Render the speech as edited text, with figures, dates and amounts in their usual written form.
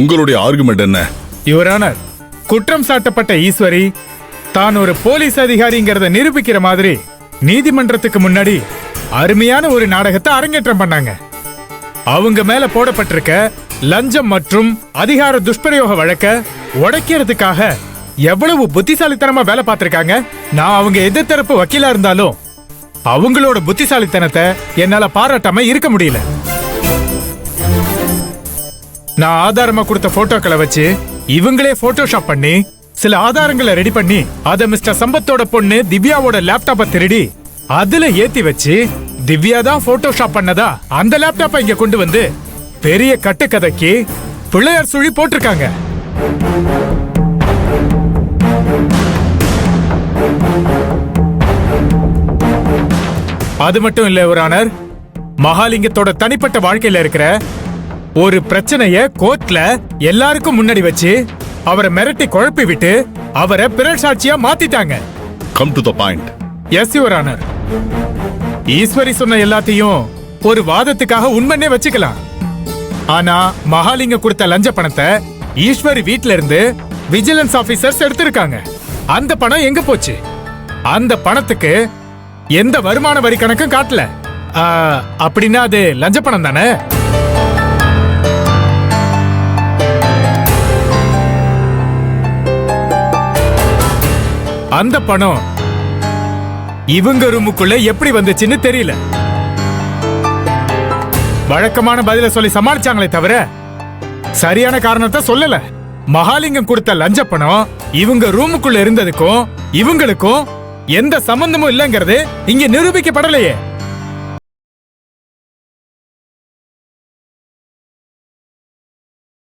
உங்களுடைய ஆர்குமெண்ட் என்ன? Your honour, குற்றம் சாட்டப்பட்ட ஈஸ்வரி தான் ஒரு போலீஸ் அதிகாரிங்கிறத நிரூபிக்கிற மாதிரி நீதிமன்றத்துக்கு முன்னாடி அருமையான ஒரு நாடகத்தை அரங்கேற்றம் பண்ணாங்க. அவங்க மேல போடப்பட்டிருக்க லஞ்சம் மற்றும் அதிகார துஷ்பிரயோக வழக்க உடைக்கிறதுக்காக எவ்வளவு புத்திசாலித்தனமா வேலை பார்த்திருக்காங்க. நான் அவங்க எதிர்த்தரப்பு வக்கீலா இருந்தாலும் அவங்களோட புத்திசாலித்தனத்தை என்னால பாராட்டாம இருக்க முடியல. நான் ஆதாரமா கொடுத்த போட்டோக்களை வச்சு இவங்களே போட்டோஷாப் பண்ணி சில ஆதாரங்களை ரெடி பண்ணி அத மிஸ்டர் சம்பத்தோட பொண்ணு திவ்யாவோட லேப்டாப்பை திருடி அதுல ஏத்தி வச்சு திவ்யா தான் போட்டோஷாப் பண்ணதா அந்த லேப்டாப்பை இங்க கொண்டு வந்து பெரிய கட்டுக்கதைக்கு பிள்ளையார் சுழி போட்டிருக்காங்க. அது மட்டும் இல்ல யுவர் ஆனர், மகாலிங்கத்தோட தனிப்பட்ட வாழ்க்கையில இருக்கிற ஒரு பிரச்சனைய கோர்ட்ல எல்லாருக்கும் முன்னாடி வச்சு அவரை மிரட்டி குழப்பி விட்டு அவரை பிறர் சாட்சியா மாத்திட்டாங்க. Come to the point. Yes your honour. Eswari சொன்ன எல்லாத்தையும் ஒரு வாதத்துக்காக உண்மையே வச்சுக்கலாம். ஆனா மகாலிங்க கொடுத்த லஞ்ச பணத்தை ஈஸ்வரி வீட்ல இருந்து விஜிலன்ஸ் ஆபீசர்ஸ் எடுத்திருக்காங்க. அந்த பணம் எங்க போச்சு? அந்த பணத்துக்கு எந்த வருமான வரி கணக்கும் காட்டல. அப்படின்னா அது லஞ்ச பணம் தானே? அந்த பணம் இவங்க ரூமுக்குள்ள எப்படி வந்துச்சுன்னு தெரியல. வழக்கமான பதில சொல்லி சமாளிச்சாங்களே தவிர சரியான காரணத்தை சொல்லல. மகாலிங்கம் கொடுத்த லஞ்ச பணம் இவங்க ரூமுக்குள்ள இருந்ததுக்கும் இவங்களுக்கும் எந்த சம்பந்தமும் இல்லைங்கிறது இங்க நிரூபிக்கப்படலையே.